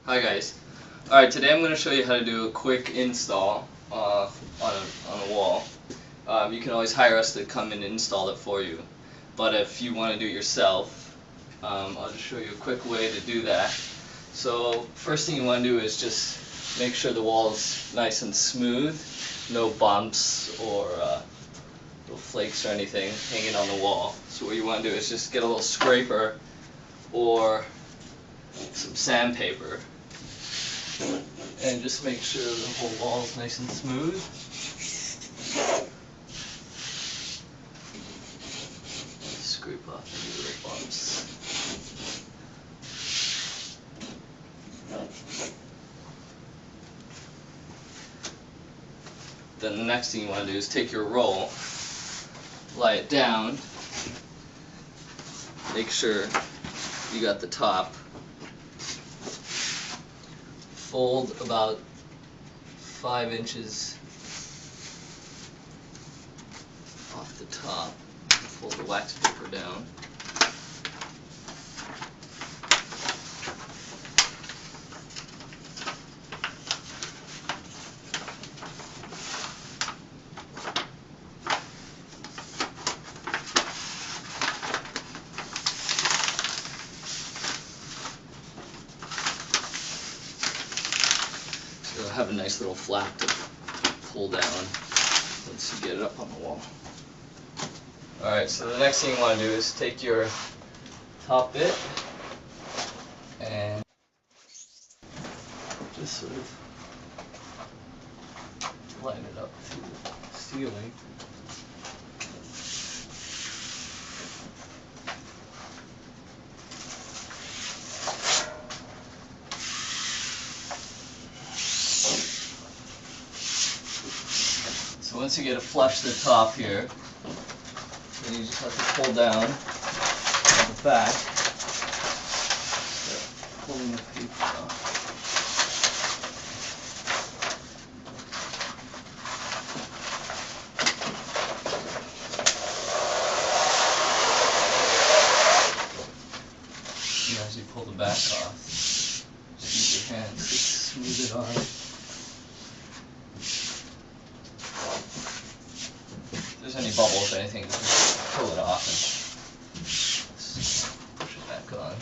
Hi guys. Alright, today I'm going to show you how to do a quick install on a wall. You can always hire us to come and install it for you. But if you want to do it yourself, I'll just show you a quick way to do that. So first thing you want to do is just make sure the wall is nice and smooth, no bumps or little flakes or anything hanging on the wall. So what you want to do is just get a little scraper or some sandpaper and just make sure the whole wall is nice and smooth. Scrape off any little bumps. Then the next thing you want to do is take your roll, lie it down, make sure you got the top, fold about 5 inches off the top, fold the wax paper down. It'll have a nice little flap to pull down once you get it up on the wall. Alright, so the next thing you want to do is take your top bit and just sort of line it up to the ceiling. So once you get it flush to the top here, then you just have to pull down on the back, start pulling the paper off. And as you pull the back off, just use your hands to smooth it on. If there's any bubbles or anything, just pull it off and just push it back on.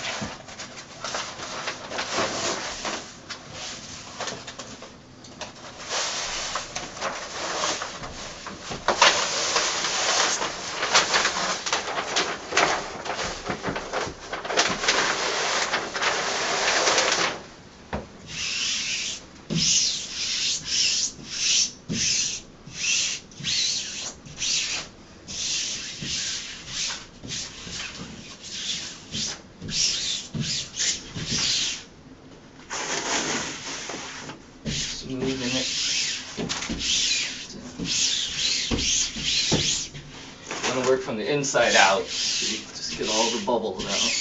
Smoothing it. You want to work from the inside out, so you just get all the bubbles out.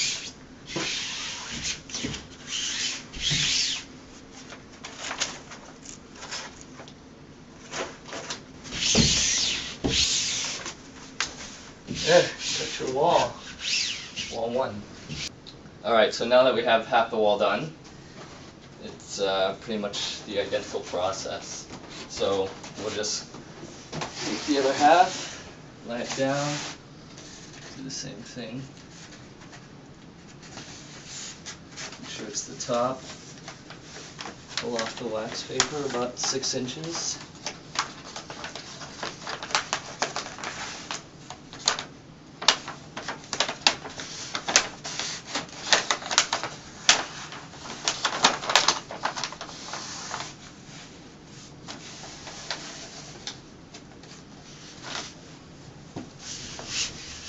Yeah, that's your wall. Wall 1. Alright, so now that we have half the wall done, it's pretty much the identical process. So we'll just take the other half, lay it down, do the same thing. Make sure it's the top. Pull off the wax paper about 6 inches.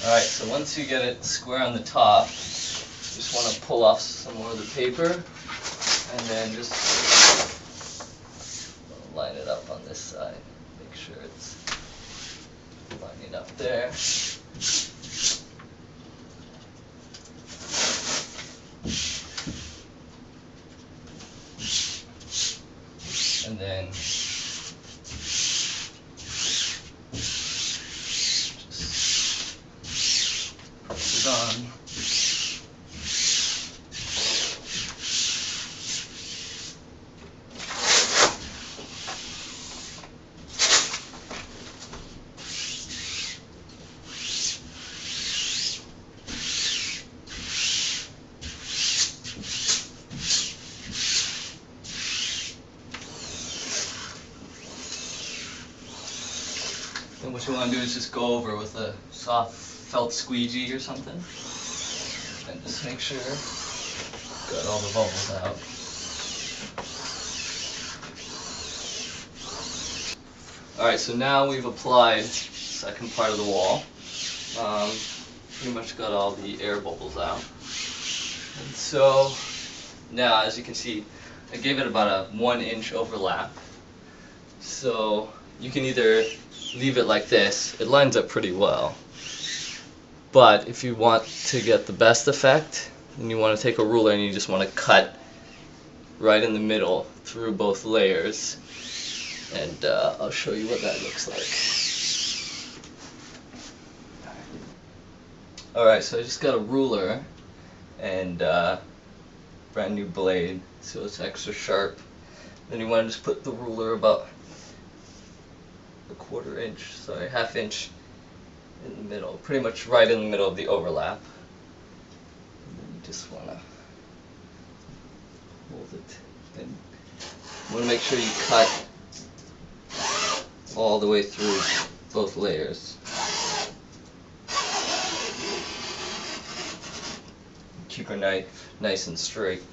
Alright, so once you get it square on the top, you just want to pull off some more of the paper and then just line it up on this side. Make sure it's lining up there. And then press it on. what you want to do is just go over with a soft felt squeegee or something, and just make sure got all the bubbles out. Alright, so now we've applied the second part of the wall. Pretty much got all the air bubbles out. And so now, as you can see, I gave it about a 1-inch overlap. So you can either leave it like this, it lines up pretty well. But if you want to get the best effect, then you want to take a ruler and you just want to cut right in the middle through both layers. And I'll show you what that looks like. Alright, so I just got a ruler and brand new blade, so it's extra sharp. Then you want to just put the ruler about a half inch in the middle, pretty much right in the middle of the overlap. And then you just want to hold it. And you want to make sure you cut all the way through both layers. Keep your knife nice and straight.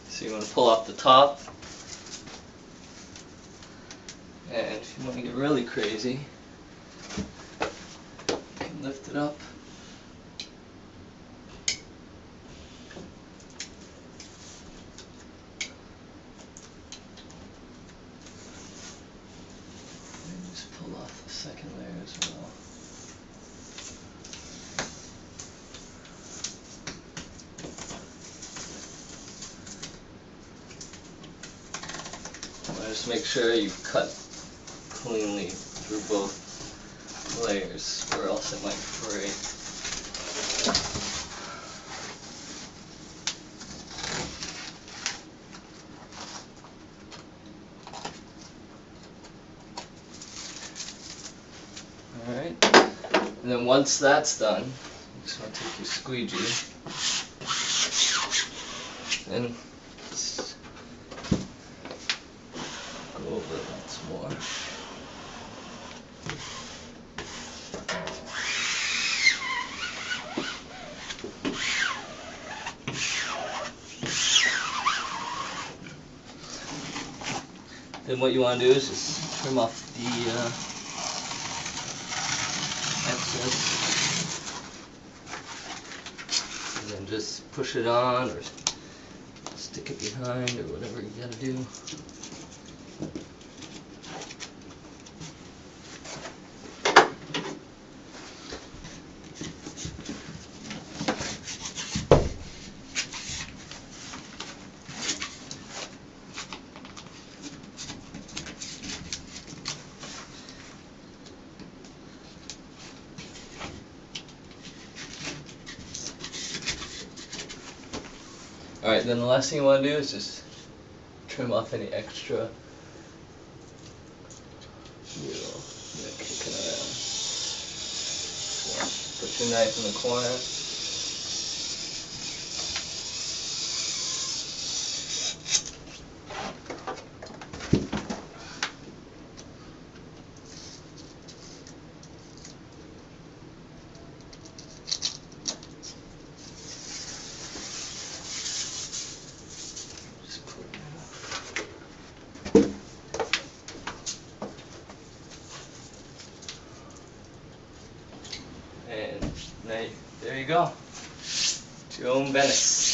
So you want to pull off the top, and if you want to get really crazy, you can lift it up. And just pull off the second layer as well. Just make sure you cut cleanly through both layers, or else it might fray. Alright, and then once that's done, you just want to take your squeegee and go over it once more. Then what you want to do is just trim off the excess, and then just push it on or stick it behind or whatever you gotta do. Alright, then the last thing you want to do is just trim off any extra, kicking around. So put your knife in the corner. And there you go. It's your own Venice.